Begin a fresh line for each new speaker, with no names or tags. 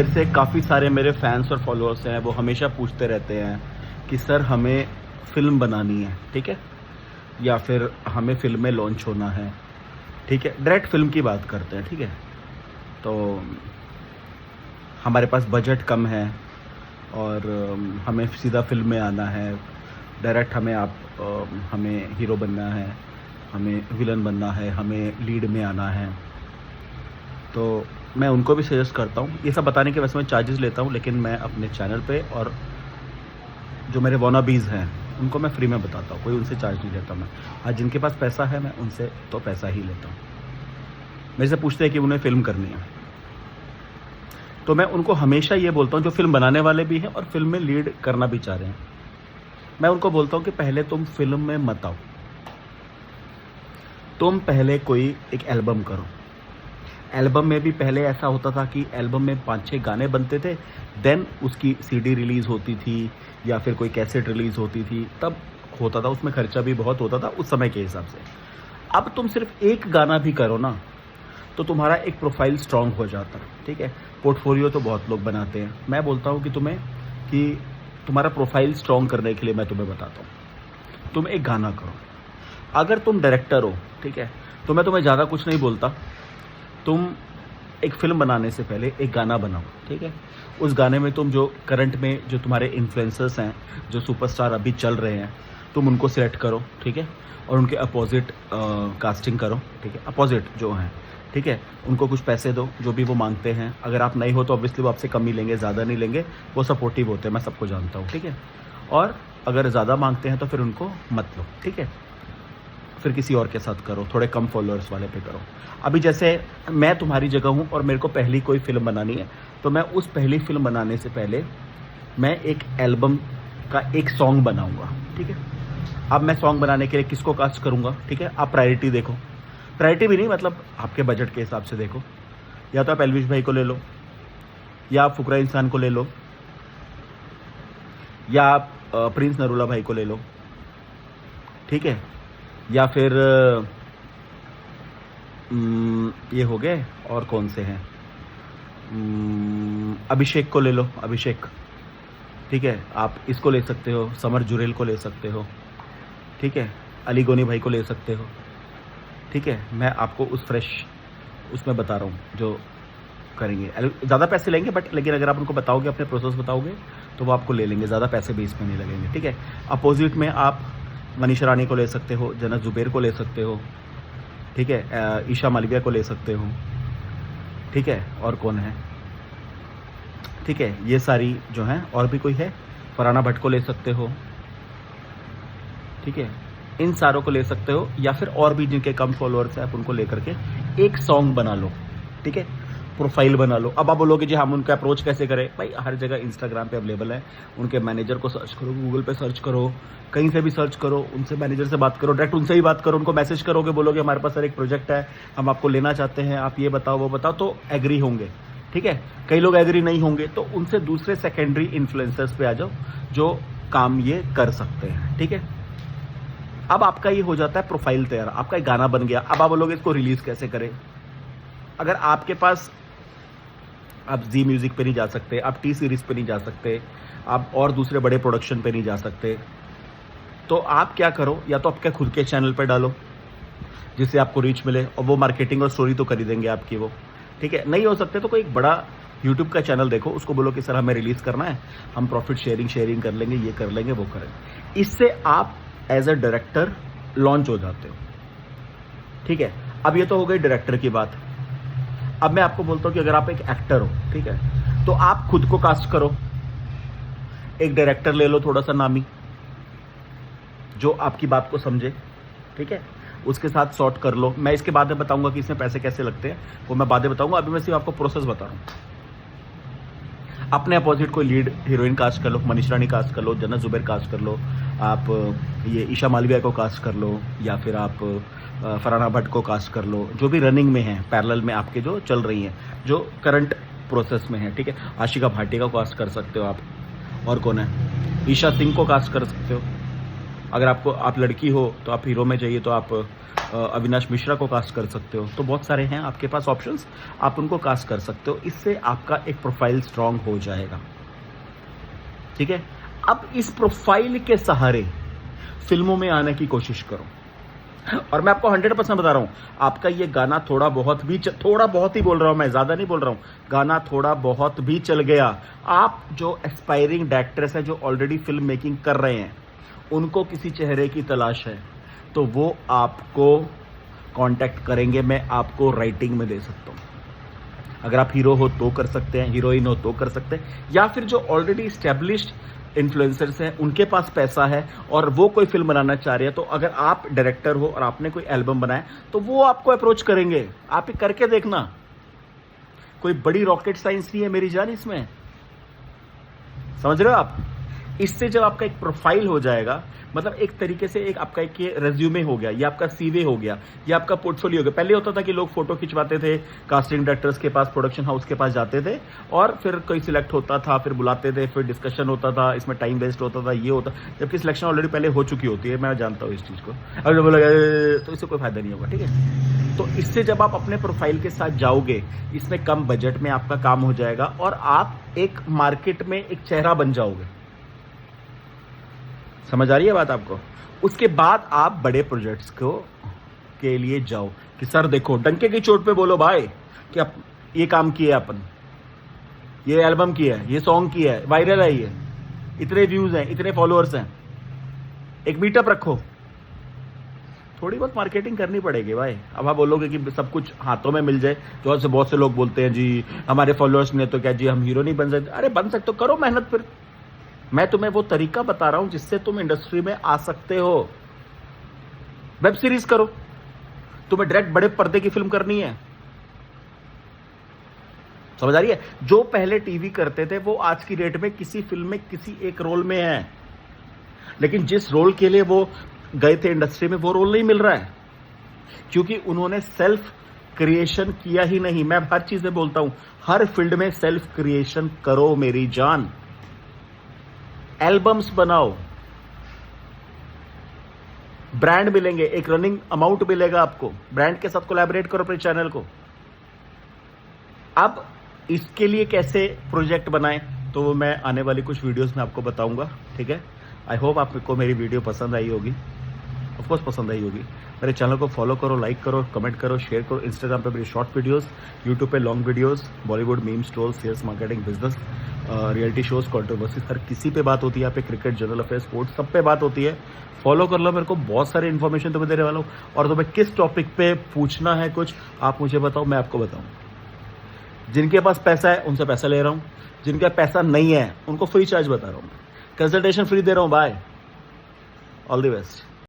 मेरे से काफ़ी सारे मेरे फैंस और फॉलोअर्स हैं, वो हमेशा पूछते रहते हैं कि सर हमें फ़िल्म बनानी है, ठीक है? या फिर हमें फ़िल्म में लॉन्च होना है, ठीक है? डायरेक्ट फ़िल्म की बात करते हैं, ठीक है? तो हमारे पास बजट कम है और हमें सीधा फ़िल्म में आना है, डायरेक्ट हमें हीरो बनना है, हमें विलन बनना है, हमें लीड में आना है। तो मैं उनको भी सजेस्ट करता हूँ, ये सब बताने के वैसे मैं चार्जेस लेता हूँ, लेकिन मैं अपने चैनल पे और जो मेरे वॉनाबीज़ हैं उनको मैं फ्री में बताता हूँ, कोई उनसे चार्ज नहीं लेता मैं। आज जिनके पास पैसा है मैं उनसे तो पैसा ही लेता हूँ। मेरे से पूछते हैं कि उन्हें फ़िल्म करनी है, तो मैं उनको हमेशा ये बोलता हूँ, जो फ़िल्म बनाने वाले भी हैं और फ़िल्म में लीड करना भी चाह रहे हैं, मैं उनको बोलता हूँ कि पहले तुम फ़िल्म में मत आओ, तुम पहले कोई एक एल्बम करो। एल्बम में भी पहले ऐसा होता था कि एल्बम में 5-6 गाने बनते थे, देन उसकी सीडी रिलीज़ होती थी या फिर कोई कैसेट रिलीज़ होती थी, तब होता था, उसमें खर्चा भी बहुत होता था उस समय के हिसाब से। अब तुम सिर्फ एक गाना भी करो ना, तो तुम्हारा एक प्रोफाइल स्ट्रांग हो जाता है, ठीक है? पोर्टफोलियो तो बहुत लोग बनाते हैं, मैं बोलता हूँ कि तुम्हारा प्रोफाइल स्ट्रांग करने के लिए मैं तुम्हें बताता हूँ, तुम एक गाना करो। अगर तुम डायरेक्टर हो, ठीक है, तो मैं तुम्हें ज़्यादा कुछ नहीं बोलता, तुम एक फ़िल्म बनाने से पहले एक गाना बनाओ, ठीक है? उस गाने में तुम जो करंट में जो तुम्हारे इन्फ्लुएंसर्स हैं, जो सुपरस्टार अभी चल रहे हैं, तुम उनको सेलेक्ट करो, ठीक है? और उनके अपोज़िट कास्टिंग करो, ठीक है? अपोज़िट जो हैं, ठीक है? उनको कुछ पैसे दो, जो भी वो माँगते हैं। अगर आप नहीं हो तो ऑब्वियसली वो आपसे कम ही लेंगे, ज़्यादा नहीं लेंगे, वो सपोर्टिव होते हैं, मैं सबको जानता हूँ, ठीक है? और अगर ज़्यादा माँगते हैं तो फिर उनको मत लो, ठीक है? फिर किसी और के साथ करो, थोड़े कम फॉलोअर्स वाले पे करो। अभी जैसे मैं तुम्हारी जगह हूँ और मेरे को पहली कोई फ़िल्म बनानी है, तो मैं उस पहली फ़िल्म बनाने से पहले मैं एक एल्बम का एक सॉन्ग बनाऊँगा, ठीक है? अब मैं सॉन्ग बनाने के लिए किसको कास्ट करूँगा, ठीक है? आप प्रायोरिटी देखो, प्रायोरिटी भी नहीं, मतलब आपके बजट के हिसाब से देखो। या तो आप एल्विश भाई को ले लो, या आप फुकरा इंसान को ले लो, या आप प्रिंस नरूला भाई को ले लो, ठीक है? या फिर ये हो गए, और कौन से हैं, अभिषेक को ले लो, अभिषेक, ठीक है? आप इसको ले सकते हो, समर जुरेल को ले सकते हो, ठीक है? अली गोनी भाई को ले सकते हो, ठीक है? मैं आपको उस फ्रेश उसमें बता रहा हूँ जो करेंगे। ज़्यादा पैसे लेंगे बट लेकिन अगर आप उनको बताओगे, अपने प्रोसेस बताओगे, तो वो आपको ले लेंगे, ज़्यादा पैसे भी इसमें नहीं लगेंगे, ठीक है? अपोजिट में आप मनीषा रानी को ले सकते हो, जन्नत जुबैर को ले सकते हो, ठीक है? ईशा मालविया को ले सकते हो, ठीक है? और कौन है, ठीक है? ये सारी जो हैं, और भी कोई है, फरहाना भट्ट को ले सकते हो, ठीक है? इन सारों को ले सकते हो, या फिर और भी जिनके कम फॉलोअर्स हैं आप उनको लेकर के एक सॉन्ग बना लो, ठीक है? प्रोफाइल बना लो। अब आप बोलोगे जी हम उनका अप्रोच कैसे करें? भाई हर जगह इंस्टाग्राम पे अवेलेबल है, उनके मैनेजर को सर्च करो, गूगल पे सर्च करो, कहीं से भी सर्च करो, उनसे मैनेजर से बात करो, डायरेक्ट उनसे ही बात करो, उनको मैसेज करोगे, बोलोगे हमारे पास सर एक प्रोजेक्ट है, हम आपको लेना चाहते हैं, आप ये बताओ वो बताओ, तो एग्री होंगे, ठीक है? कई लोग एग्री नहीं होंगे, तो उनसे दूसरे सेकेंडरी इन्फ्लुएंसर्स पे आ जाओ जो काम ये कर सकते हैं, ठीक है? अब आपका ये हो जाता है प्रोफाइल तैयार, आपका एक गाना बन गया। अब आप बोलोगे इसको रिलीज़ कैसे करें? अगर आपके पास, आप जी म्यूज़िक पे नहीं जा सकते, आप टी सीरीज़ पे नहीं जा सकते, आप और दूसरे बड़े प्रोडक्शन पे नहीं जा सकते, तो आप क्या करो, या तो आपके खुद के चैनल पे डालो जिससे आपको रीच मिले, और वो मार्केटिंग और स्टोरी तो कर ही देंगे आपकी वो, ठीक है? नहीं हो सकते तो कोई एक बड़ा यूट्यूब का चैनल देखो, उसको बोलो कि सर हमें रिलीज़ करना है, हम प्रॉफिट शेयरिंग कर लेंगे, ये कर लेंगे, वो करेंगे। इससे आप एज अ डायरेक्टर लॉन्च हो जाते हो, ठीक है? अब ये तो हो गई डायरेक्टर की बात। अब मैं आपको बोलता हूँ कि अगर आप एक एक्टर हो, ठीक है, तो आप खुद को कास्ट करो, एक डायरेक्टर ले लो थोड़ा सा नामी, जो आपकी बात को समझे, ठीक है? उसके साथ सॉर्ट कर लो। मैं इसके बाद में बताऊंगा कि इसमें पैसे कैसे लगते हैं, वो मैं बाद में बताऊंगा, अभी मैं सिर्फ आपको प्रोसेस बता रहा हूँ। अपने अपोजिट कोई लीड हीरोइन कास्ट कर लो, मनीषा रानी कास्ट कर लो, जन्नत जुबैर कास्ट कर लो, आप ये ईशा मालविया को कास्ट कर लो, या फिर आप फरहाना भट्ट को कास्ट कर लो, जो भी रनिंग में है, पैरेलल में आपके जो चल रही हैं, जो करंट प्रोसेस में है, ठीक है? आशिका भाटिया को कास्ट कर सकते हो आप, और कौन है, ईशा सिंह को कास्ट कर सकते हो। अगर आप लड़की हो तो आप हीरो में चाहिए तो आप अविनाश मिश्रा को कास्ट कर सकते हो। तो बहुत सारे हैं आपके पास ऑप्शंस, आप उनको कास्ट कर सकते हो। इससे आपका एक प्रोफाइल स्ट्रांग हो जाएगा, ठीक है। अब इस प्रोफाइल के सहारे फिल्मों में आने की कोशिश करो। और मैं आपको 100% बता रहा हूं, आपका ये गाना थोड़ा बहुत ही बोल रहा हूं मैं, ज्यादा नहीं बोल रहा हूं, गाना थोड़ा बहुत भी चल गया, आप जो एस्पायरिंग डायरेक्टर्स हैं, जो ऑलरेडी फिल्म मेकिंग कर रहे हैं, उनको किसी चेहरे की तलाश है तो वो आपको कांटेक्ट करेंगे। मैं आपको राइटिंग में दे सकता हूं। अगर आप हीरो हो तो कर सकते हैं, हीरोइन हो तो कर सकते हैं, या फिर जो ऑलरेडी स्टैब्लिश्ड इन्फ्लुएंसर्स हैं उनके पास पैसा है और वो कोई फिल्म बनाना चाह रहे हैं, तो अगर आप डायरेक्टर हो और आपने कोई एल्बम बनाया तो वो आपको अप्रोच करेंगे। आप ही करके देखना, कोई बड़ी रॉकेट साइंस नहीं है मेरी जान इसमें, समझ रहे हो आप। इससे जब आपका एक प्रोफाइल हो जाएगा, मतलब एक तरीके से एक आपका एक ये रेज्यूमे हो गया, ये आपका सीवी हो गया, ये आपका पोर्टफोलियो हो गया। पहले होता था कि लोग फोटो खिंचवाते थे, कास्टिंग डायरेक्टर्स के पास, प्रोडक्शन हाउस के पास जाते थे और फिर कोई सिलेक्ट होता था, फिर बुलाते थे, फिर डिस्कशन होता था, इसमें टाइम वेस्ट होता था, ये होता, जबकि सिलेक्शन ऑलरेडी पहले हो चुकी होती है। मैं जानता हूँ इस चीज को। अगर बोला तो इससे कोई फायदा नहीं होगा, ठीक है। तो इससे जब आप अपने प्रोफाइल के साथ जाओगे, इसमें कम बजट में आपका काम हो जाएगा और आप एक मार्केट में एक चेहरा बन जाओगे। समझ आ रही है बात आपको। उसके बाद आप बड़े प्रोजेक्ट्स के लिए जाओ कि सर देखो, डंके की चोट पे बोलो भाई कि अब ये काम किया है अपन, ये एल्बम किया है, ये सॉन्ग किया है, वायरल है, ये इतने व्यूज हैं, इतने फॉलोअर्स हैं। एक मीटअप रखो, थोड़ी बहुत मार्केटिंग करनी पड़ेगी भाई। अब आप बोलोगे कि सब कुछ हाथों में मिल जाए, तो बहुत से लोग बोलते हैं जी हमारे फॉलोअर्स ने तो क्या जी हम हीरो नहीं बन सकते। अरे बन सकते हो, करो मेहनत। फिर मैं तुम्हें वो तरीका बता रहा हूं जिससे तुम इंडस्ट्री में आ सकते हो। वेब सीरीज करो, तुम्हें डायरेक्ट बड़े पर्दे की फिल्म करनी है, समझ आ रही है। जो पहले टीवी करते थे वो आज की डेट में किसी फिल्म में किसी एक रोल में है, लेकिन जिस रोल के लिए वो गए थे इंडस्ट्री में वो रोल नहीं मिल रहा है, क्योंकि उन्होंने सेल्फ क्रिएशन किया ही नहीं। मैं हर चीज में बोलता हूं, हर फील्ड में सेल्फ क्रिएशन करो मेरी जान। एल्बम्स बनाओ, ब्रांड मिलेंगे, एक रनिंग अमाउंट मिलेगा आपको, ब्रांड के साथ कोलैबोरेट करो अपने चैनल को। अब इसके लिए कैसे प्रोजेक्ट बनाएं तो वो मैं आने वाली कुछ वीडियोस में आपको बताऊंगा, ठीक है। आई होप आपको मेरी वीडियो पसंद आई होगी, ऑफकोर्स पसंद आई होगी। मेरे चैनल को फॉलो करो, लाइक करो, कमेंट करो, शेयर करो। इंस्टाग्राम पे मेरी शॉर्ट वीडियोस, यूट्यूब पे long videos, Bollywood meme store, sales, marketing, business, reality shows, controversy, हर किसी पे बात होती है। यहाँ पे क्रिकेट, जनरल अफेयर्स, स्पोर्ट्स, सब पे बात होती है। फॉलो कर लो मेरे को, बहुत सारी इन्फॉर्मेशन तुम्हें देने वाला हूँ। और तुम्हें किस टॉपिक पे पूछना है कुछ, आप मुझे बताओ, मैं आपको बताऊँ। जिनके पास पैसा है उनसे पैसा ले रहा हूँ, जिनका पैसा नहीं है उनको फ्री चार्ज बता रहा हूँ, कंसल्टेशन फ्री दे रहा हूँ। Bye, all the best.